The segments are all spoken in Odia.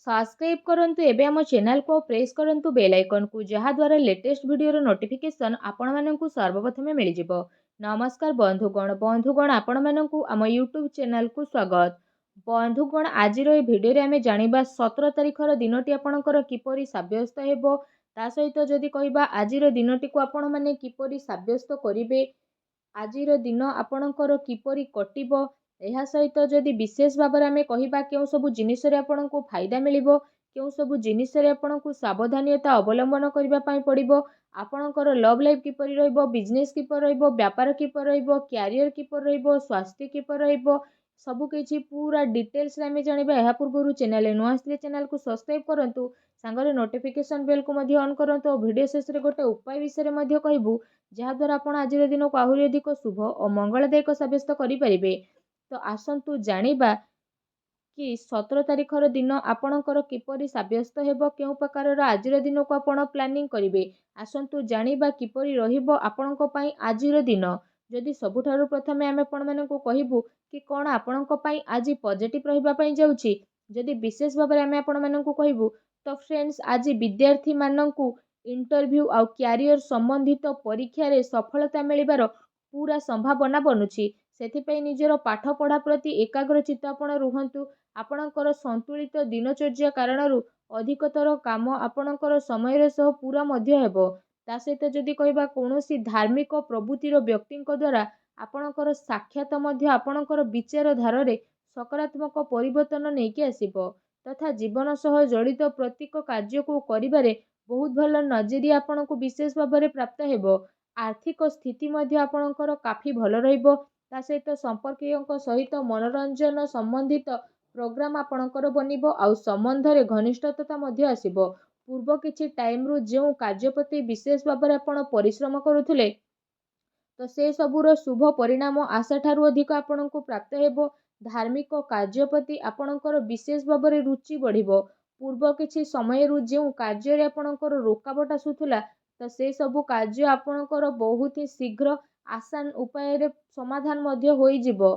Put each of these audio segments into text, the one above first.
सब्सक्राइब करंतु एबे आम चैनल को प्रेस करंतु बेल आइकन को जहा द्वारा लेटेस्ट वीडियो रो नोटिफिकेशन आपण माननकु सर्वप्रथमे मिल जिवो। नमस्कार बंधुगण आपण माननकु आम यूट्यूब चैनल को स्वागत। बंधुगण आज रो वीडियो रे आमे जानिबा 17 तारिख रो दिनटी आपणकर किपरि साब्यस्त हेबो ता सहित जदि कहिबा आज रो दिनटी को आपण माने किपरि साब्यस्त करिवे आजिर दिन आपणकर किपरि कटिबो ଏହା ସହିତ ଯଦି ବିଶେଷ ଭାବରେ ଆମେ କହିବା କେଉଁ ସବୁ ଜିନିଷରେ ଆପଣଙ୍କୁ ଫାଇଦା ମିଳିବ କେଉଁ ସବୁ ଜିନିଷରେ ଆପଣଙ୍କୁ ସାବଧାନତା ଅବଲମ୍ବନ କରିବା ପାଇଁ ପଡ଼ିବ ଆପଣଙ୍କର ଲଭ୍ ଲାଇଫ୍ କିପରି ରହିବ ବିଜନେସ୍ କିପରି ରହିବ ବ୍ୟାପାର କିପରି ରହିବ କ୍ୟାରିୟର କିପରି ରହିବ ସ୍ୱାସ୍ଥ୍ୟ କିପରି ରହିବ ସବୁକିଛି ପୁରା ଡିଟେଲ୍ସରେ ଆମେ ଜାଣିବା। ଏହା ପୂର୍ବରୁ ଚ୍ୟାନେଲରେ ନୂଆ ଆସିଲେ ଚ୍ୟାନେଲକୁ ସବସ୍କ୍ରାଇବ୍ କରନ୍ତୁ, ସାଙ୍ଗରେ ନୋଟିଫିକେସନ୍ ବେଲ୍କୁ ମଧ୍ୟ ଅନ୍ କରନ୍ତୁ ଓ ଭିଡ଼ିଓ ଶେଷରେ ଗୋଟେ ଉପାୟ ବିଷୟରେ ମଧ୍ୟ କହିବୁ ଯାହାଦ୍ୱାରା ଆପଣ ଆଜିର ଦିନକୁ ଆହୁରି ଅଧିକ ଶୁଭ ଓ ମଙ୍ଗଳଦାୟକ ସାବ୍ୟସ୍ତ କରିପାରିବେ। तो आसंतु जानिबा कि 17 तारिखर दिन आपणकर किपरि साब्यस्त हेबो केउ प्रकारर आजिर दिन को आपण प्लानिंग करिवे आसंतु जानिबा किपरि रहिबो आपणक पई आजिर दिन। जदि सबुठारु प्रथमे आमे आपण मानकु कहिबु कि कोन आपणक पई आजि पॉजिटिव रहिबा पई जाउछि जदि विशेष भाबरे आमे आपण मानकु कहिबु तो फ्रेंड्स आजि विद्यार्थी मानकु इंटरव्यू आ कैरियर संबंधित परीक्षा रे सफलता मिलिबार पूरा संभावना बनुछि। सेथिपई निजर पाठ पढ़ा प्रति एकाग्रचित्त आपण रुहंतु। आपणकर संतुलित दिनचर्या कारणरू अधिकतर काम आपणकर समय सह पूरा मध्य हेबो। ता सहित जदि कहिबा कोनोसी धार्मिक प्रवृत्तिर व्यक्तिଙ୍କ द्वारा आपणकर साक्षात मध्य आपणकर विचार धारे सकारात्मक परिवर्तन नेकी आसीबो तथा जीवन सह जड़ित प्रत्येक कार्य को करिबारे बहुत भल नजरिया आपणको विशेष भाबरे प्राप्त हेबो। आर्थिक स्थिति मध्य आपणकर काफी भल रहिबो। ता सहित संपर्कीयों सहित मनोरंजन संबंधित प्रोग्राम आपणकर बनिबो आउ संबंधरे घनिष्ठता मध्य आसीबो। पूर्व किछि टाइम रु जेउ कार्य प्रति विशेष भाबरे आपण परिश्रम करूथुले तो से सबुर शुभ परिणाम आशा ठारू अधिक आपणको प्राप्त हेबो। धार्मिक कार्य प्रति आपणकर विशेष भाबरे रुचि बढ़िबो। पूर्व किछि समय रु जेउ कार्य रे आपणकर रोकावट आसुथुला तो से सबु कार्य आपणकर बहुत ही शीघ्र आसान उपाय रे समाधान मध्य होई जिवो।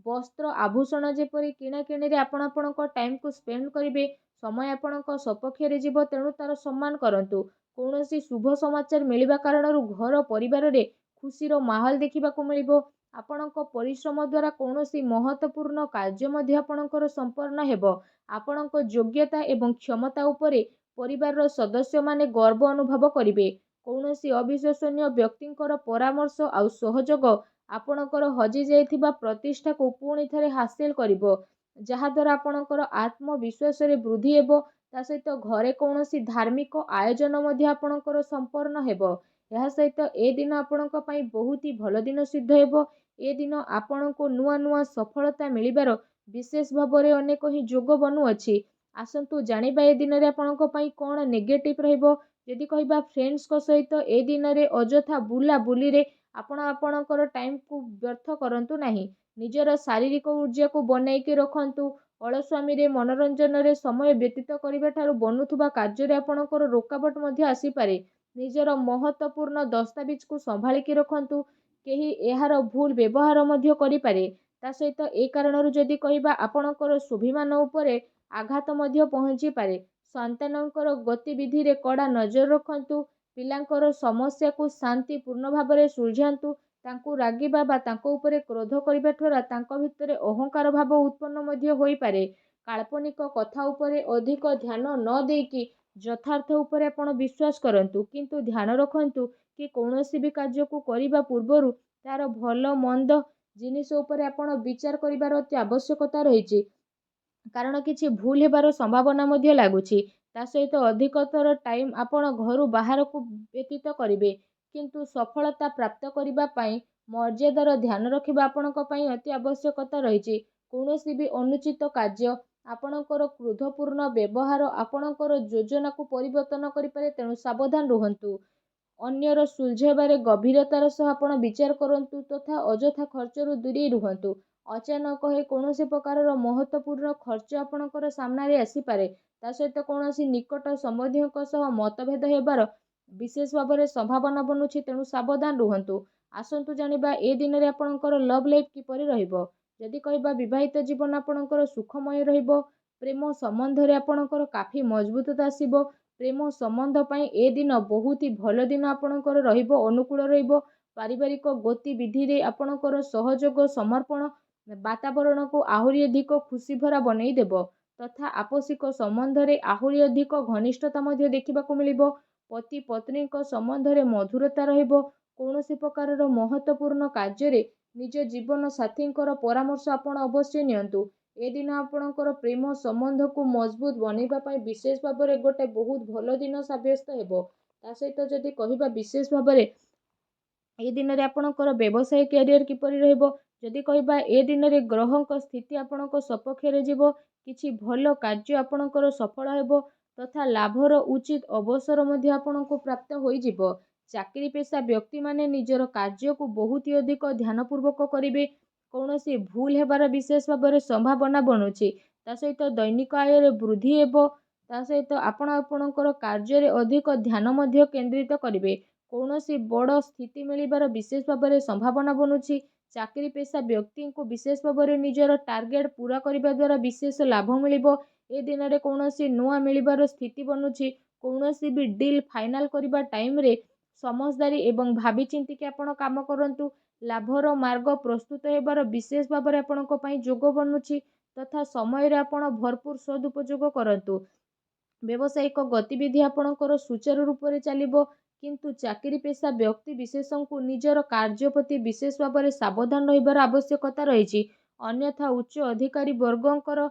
वस्त्र आभूषण जेपरि किणा किणी रे आपण आपणक टाइम को स्पेंड करिवे समय आपणक सपक्ष रे जिवो तेणु तार सम्मान करंतु। कोनोसी शुभ समाचार मिलिबा कारणरू घर परिवार रे खुशीर माहौल देखिबाकू मिलिबो। आपणक परिश्रम द्वारा कोनोसी महत्वपूर्ण कार्य मध्य आपणकर संपन्न हेबो। आपणक योग्यता एवं क्षमता उपरे परिवार सदस्य माने गर्व अनुभव करिवे। कोनोसी अविश्वसनीय व्यक्तिंकर परामर्श आउ सहयोग आपणकर हजि जाइथिबा प्रतिष्ठा को पुणी थरे हासिल करिवो जहा द्वारा आपणकर आत्मविश्वास रे वृद्धि हेबो। ता सहित घरे कोनोसी धार्मिक आयोजन मध्य आपणकर संपन्न हेबो। ଏହା ସହିତ ଏ ଦିନ ଆପଣଙ୍କ ପାଇଁ ବହୁତ ହି ଭଲ ଦିନ ସିଦ୍ଧ ହେବ। ଏ ଦିନ ଆପଣଙ୍କୁ ନୂଆ ନୂଆ ସଫଳତା ମିଳିବାର ବିଶେଷ ଭାବରେ ଅନେକ ହିଁ ଯୋଗ ବନୁଅଛି। ଆସନ୍ତୁ ଜାଣିବା ଏ ଦିନରେ ଆପଣଙ୍କ ପାଇଁ କ'ଣ ନେଗେଟିଭ୍ ରହିବ। ଯଦି କହିବା ଫ୍ରେଣ୍ଡସ୍ଙ୍କ ସହିତ ଏ ଦିନରେ ଅଯଥା ବୁଲାବୁଲିରେ ଆପଣ ଆପଣଙ୍କର ଟାଇମ୍କୁ ବ୍ୟର୍ଥ କରନ୍ତୁ ନାହିଁ। ନିଜର ଶାରୀରିକ ଊର୍ଜାକୁ ବନେଇକି ରଖନ୍ତୁ। ଅଳସ୍ୱାମୀରେ ମନୋରଞ୍ଜନରେ ସମୟ ବ୍ୟତୀତ କରିବା ଠାରୁ ବନୁଥିବା କାର୍ଯ୍ୟରେ ଆପଣଙ୍କର ରୋକାବଟ ମଧ୍ୟ ଆସିପାରେ। ନିଜର ମହତ୍ୱପୂର୍ଣ୍ଣ ଦସ୍ତାବିଜକୁ ସମ୍ଭାଳିକି ରଖନ୍ତୁ। କେହି ଏହାର ଭୁଲ ବ୍ୟବହାର ମଧ୍ୟ କରିପାରେ। ତା ସହିତ ଏ କାରଣରୁ ଯଦି କହିବା ଆପଣଙ୍କର ସ୍ୱାଭିମାନ ଉପରେ ଆଘାତ ମଧ୍ୟ ପହଞ୍ଚିପାରେ। ସନ୍ତାନଙ୍କର ଗତିବିଧିରେ କଡ଼ା ନଜର ରଖନ୍ତୁ। ପିଲାଙ୍କର ସମସ୍ୟାକୁ ଶାନ୍ତିପୂର୍ଣ୍ଣ ଭାବରେ ସୁଲଝାନ୍ତୁ। ତାଙ୍କୁ ରାଗିବା ବା ତାଙ୍କ ଉପରେ କ୍ରୋଧ କରିବା ଦ୍ୱାରା ତାଙ୍କ ଭିତରେ ଅହଙ୍କାର ଭାବ ଉତ୍ପନ୍ନ ମଧ୍ୟ ହୋଇପାରେ। କାଳ୍ପନିକ କଥା ଉପରେ ଅଧିକ ଧ୍ୟାନ ନ ଦେଇକି ଯଥାର୍ଥ ଉପରେ ଆପଣ ବିଶ୍ୱାସ କରନ୍ତୁ। କିନ୍ତୁ ଧ୍ୟାନ ରଖନ୍ତୁ କି କୌଣସି ବି କାର୍ଯ୍ୟକୁ କରିବା ପୂର୍ବରୁ ତାର ଭଲ ମନ୍ଦ ଜିନିଷ ଉପରେ ଆପଣ ବିଚାର କରିବାର ଅତି ଆବଶ୍ୟକତା ରହିଛି। କାରଣ କିଛି ଭୁଲ ହେବାର ସମ୍ଭାବନା ମଧ୍ୟ ଲାଗୁଛି। ତା ସହିତ ଅଧିକତର ଟାଇମ୍ ଆପଣ ଘରୁ ବାହାରକୁ ବ୍ୟତୀତ କରିବେ। କିନ୍ତୁ ସଫଳତା ପ୍ରାପ୍ତ କରିବା ପାଇଁ ମର୍ଯ୍ୟାଦାର ଧ୍ୟାନ ରଖିବା ଆପଣଙ୍କ ପାଇଁ ଅତି ଆବଶ୍ୟକତା ରହିଛି। କୌଣସି ବି ଅନୁଚିତ କାର୍ଯ୍ୟ ଆପଣଙ୍କର କ୍ରୋଧପୂର୍ଣ୍ଣ ବ୍ୟବହାର ଆପଣଙ୍କର ଯୋଜନାକୁ ପରିବର୍ତ୍ତନ କରିପାରେ ତେଣୁ ସାବଧାନ ରୁହନ୍ତୁ। ଅନ୍ୟର ସୁଲଝାଇବାରେ ଗଭୀରତାର ସହ ଆପଣ ବିଚାର କରନ୍ତୁ ତଥା ଅଯଥା ଖର୍ଚ୍ଚରୁ ଦୂରେଇ ରୁହନ୍ତୁ। ଅଚାନକ ହୋଇ କୌଣସି ପ୍ରକାରର ମହତ୍ୱପୂର୍ଣ୍ଣ ଖର୍ଚ୍ଚ ଆପଣଙ୍କର ସାମ୍ନାରେ ଆସିପାରେ। ତା ସହିତ କୌଣସି ନିକଟ ସମ୍ବନ୍ଧୀୟଙ୍କ ସହ ମତଭେଦ ହେବାର ବିଶେଷ ଭାବରେ ସମ୍ଭାବନା ବନୁଛି ତେଣୁ ସାବଧାନ ରୁହନ୍ତୁ। ଆସନ୍ତୁ ଜାଣିବା ଏ ଦିନରେ ଆପଣଙ୍କର ଲଭ୍ ଲାଇଫ୍ କିପରି ରହିବ। ଯଦି କହିବା ବିବାହିତ ଜୀବନ ଆପଣଙ୍କର ସୁଖମୟ ରହିବ। ପ୍ରେମ ସମ୍ବନ୍ଧରେ ଆପଣଙ୍କର କାଫି ମଜବୁତତା ଆସିବ। ପ୍ରେମ ସମ୍ବନ୍ଧ ପାଇଁ ଏ ଦିନ ବହୁତ ହି ଭଲ ଦିନ ଆପଣଙ୍କର ରହିବ, ଅନୁକୂଳ ରହିବ। ପାରିବାରିକ ଗତିବିଧିରେ ଆପଣଙ୍କର ସହଯୋଗ ସମର୍ପଣ ବାତାବରଣକୁ ଆହୁରି ଅଧିକ ଖୁସିଭରା ବନେଇ ଦେବ ତଥା ଆପୋଷିକ ସମ୍ବନ୍ଧରେ ଆହୁରି ଅଧିକ ଘନିଷ୍ଠତା ମଧ୍ୟ ଦେଖିବାକୁ ମିଳିବ। ପତି ପତ୍ନୀଙ୍କ ସମ୍ବନ୍ଧରେ ମଧୁରତା ରହିବ। କୌଣସି ପ୍ରକାରର ମହତ୍ତ୍ୱପୂର୍ଣ୍ଣ କାର୍ଯ୍ୟରେ ନିଜ ଜୀବନ ସାଥୀଙ୍କର ପରାମର୍ଶ ଆପଣ ଅବଶ୍ୟ ନିଅନ୍ତୁ। ଏ ଦିନ ଆପଣଙ୍କର ପ୍ରେମ ସମ୍ବନ୍ଧକୁ ମଜବୁତ ବନେଇବା ପାଇଁ ବିଶେଷ ଭାବରେ ଗୋଟେ ବହୁତ ଭଲ ଦିନ ସାବ୍ୟସ୍ତ ହେବ। ତା ସହିତ ଯଦି କହିବା ବିଶେଷ ଭାବରେ ଏ ଦିନରେ ଆପଣଙ୍କର ବ୍ୟବସାୟ କ୍ୟାରିୟର କିପରି ରହିବ, ଯଦି କହିବା ଏ ଦିନରେ ଗ୍ରହଙ୍କ ସ୍ଥିତି ଆପଣଙ୍କ ସପକ୍ଷରେ ଯିବ, କିଛି ଭଲ କାର୍ଯ୍ୟ ଆପଣଙ୍କର ସଫଳ ହେବ ତଥା ଲାଭର ଉଚିତ ଅବସର ମଧ୍ୟ ଆପଣଙ୍କୁ ପ୍ରାପ୍ତ ହୋଇଯିବ। ଚାକିରି ପେଶା ବ୍ୟକ୍ତିମାନେ ନିଜର କାର୍ଯ୍ୟକୁ ବହୁତ ଅଧିକ ଧ୍ୟାନପୂର୍ବକ କରିବେ। କୌଣସି ଭୁଲ ହେବାର ବିଶେଷ ଭାବରେ ସମ୍ଭାବନା ବନୁଛି। ତା ସହିତ ଦୈନିକ ଆୟରେ ବୃଦ୍ଧି ହେବ। ତା ସହିତ ଆପଣ ଆପଣଙ୍କର କାର୍ଯ୍ୟରେ ଅଧିକ ଧ୍ୟାନ ମଧ୍ୟ କେନ୍ଦ୍ରିତ କରିବେ। କୌଣସି ବଡ଼ ସ୍ଥିତି ମିଳିବାର ବିଶେଷ ଭାବରେ ସମ୍ଭାବନା ବନୁଛି। ଚାକିରି ପେଶା ବ୍ୟକ୍ତିଙ୍କୁ ବିଶେଷ ଭାବରେ ନିଜର ଟାର୍ଗେଟ ପୁରା କରିବା ଦ୍ୱାରା ବିଶେଷ ଲାଭ ମିଳିବ। ଏ ଦିନରେ କୌଣସି ନୂଆ ମିଳିବାର ସ୍ଥିତି ବନୁଛି। କୌଣସି ବି ଡିଲ୍ ଫାଇନାଲ କରିବା ଟାଇମରେ ସମଝଦାରୀ ଏବଂ ଭାବି ଚିନ୍ତିକି ଆପଣ କାମ କରନ୍ତୁ। ଲାଭର ମାର୍ଗ ପ୍ରସ୍ତୁତ ହେବାର ବିଶେଷ ଭାବରେ ଆପଣଙ୍କ ପାଇଁ ଯୋଗ ବନୁଛି ତଥା ସମୟରେ ଆପଣ ଭରପୁର ସଦୁପଯୋଗ କରନ୍ତୁ। ବ୍ୟବସାୟିକ ଗତିବିଧି ଆପଣଙ୍କର ସୁଚାରୁ ରୂପରେ ଚାଲିବ, କିନ୍ତୁ ଚାକିରି ପେଶା ବ୍ୟକ୍ତି ବିଶେଷଙ୍କୁ ନିଜର କାର୍ଯ୍ୟ ପ୍ରତି ବିଶେଷ ଭାବରେ ସାବଧାନ ରହିବାର ଆବଶ୍ୟକତା ରହିଛି। ଅନ୍ୟଥା ଉଚ୍ଚ ଅଧିକାରୀ ବର୍ଗଙ୍କର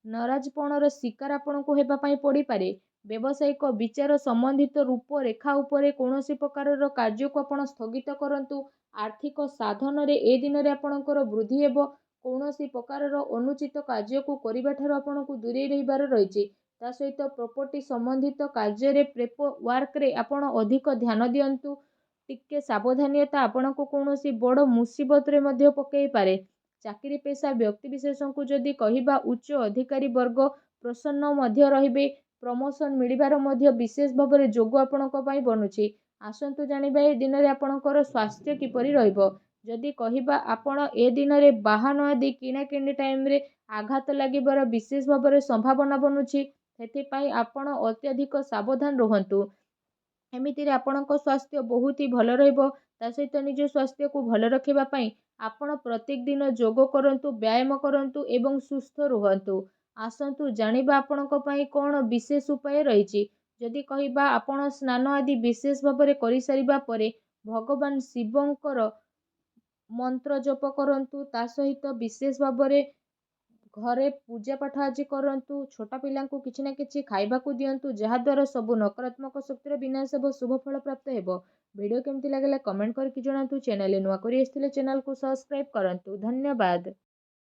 ନାରାଜପଣର ଶିକାର ଆପଣଙ୍କୁ ହେବା ପାଇଁ ପଡ଼ିପାରେ। ବ୍ୟବସାୟିକ ବିଚାର ସମ୍ବନ୍ଧିତ ରୂପରେଖା ଉପରେ କୌଣସି ପ୍ରକାରର କାର୍ଯ୍ୟକୁ ଆପଣ ସ୍ଥଗିତ କରନ୍ତୁ। ଆର୍ଥିକ ସାଧନରେ ଏ ଦିନରେ ଆପଣଙ୍କର ବୃଦ୍ଧି ହେବ। କୌଣସି ପ୍ରକାରର ଅନୁଚିତ କାର୍ଯ୍ୟକୁ କରିବାଠାରୁ ଆପଣଙ୍କୁ ଦୂରେଇ ରହିବାର ରହିଛି। ତା ସହିତ ପ୍ରପର୍ଟି ସମ୍ବନ୍ଧିତ କାର୍ଯ୍ୟରେ ପେପର ୱାର୍କରେ ଆପଣ ଅଧିକ ଧ୍ୟାନ ଦିଅନ୍ତୁ। ଟିକେ ସାବଧାନତା ଆପଣଙ୍କୁ କୌଣସି ବଡ଼ ମୁସିବତରେ ମଧ୍ୟ ପକାଇ ପାରେ। ଚାକିରି ପେଶା ବ୍ୟକ୍ତିବିଶେଷଙ୍କୁ ଯଦି କହିବା ଉଚ୍ଚ ଅଧିକାରୀ ବର୍ଗ ପ୍ରସନ୍ନ ମଧ୍ୟ ରହିବେ। ପ୍ରମୋସନ ମିଳିବାର ମଧ୍ୟ ବିଶେଷ ଭାବରେ ଯୋଗ ଆପଣଙ୍କ ପାଇଁ ବନୁଛି। ଆସନ୍ତୁ ଜାଣିବା ଏ ଦିନରେ ଆପଣଙ୍କର ସ୍ୱାସ୍ଥ୍ୟ କିପରି ରହିବ। ଯଦି କହିବା ଆପଣ ଏ ଦିନରେ ବାହନ ଆଦି କିଣାକିଣି ଟାଇମରେ ଆଘାତ ଲାଗିବାର ବିଶେଷ ଭାବରେ ସମ୍ଭାବନା ବନୁଛି। ସେଥିପାଇଁ ଆପଣ ଅତ୍ୟଧିକ ସାବଧାନ ରୁହନ୍ତୁ। ଏମିତିରେ ଆପଣଙ୍କ ସ୍ୱାସ୍ଥ୍ୟ ବହୁତ ହି ଭଲ ରହିବ। ତା ସହିତ ନିଜ ସ୍ୱାସ୍ଥ୍ୟକୁ ଭଲ ରଖିବା ପାଇଁ ଆପଣ ପ୍ରତ୍ୟେକ ଦିନ ଯୋଗ କରନ୍ତୁ, ବ୍ୟାୟାମ କରନ୍ତୁ ଏବଂ ସୁସ୍ଥ ରୁହନ୍ତୁ। ଆସନ୍ତୁ ଜାଣିବା ଆପଣଙ୍କ ପାଇଁ କ'ଣ ବିଶେଷ ଉପାୟ ରହିଛି। ଯଦି କହିବା ଆପଣ ସ୍ନାନ ଆଦି ବିଶେଷ ଭାବରେ କରିସାରିବା ପରେ ଭଗବାନ ଶିବଙ୍କର ମନ୍ତ୍ର ଜପ କରନ୍ତୁ। ତା ସହିତ ବିଶେଷ ଭାବରେ ଘରେ ପୂଜା ପାଠ ଆଜି କରନ୍ତୁ। ଛୋଟ ପିଲାଙ୍କୁ କିଛି ନା କିଛି ଖାଇବାକୁ ଦିଅନ୍ତୁ, ଯାହାଦ୍ୱାରା ସବୁ ନକାରାତ୍ମକ ଶକ୍ତିର ବିନାଶ ହେବ, ଶୁଭ ଫଳ ପ୍ରାପ୍ତ ହେବ। ଭିଡ଼ିଓ କେମିତି ଲାଗିଲା କମେଣ୍ଟ କରିକି ଜଣାନ୍ତୁ। ଚ୍ୟାନେଲରେ ନୂଆ କରି ଆସିଥିଲେ ଚ୍ୟାନେଲକୁ ସବସ୍କ୍ରାଇବ କରନ୍ତୁ। ଧନ୍ୟବାଦ।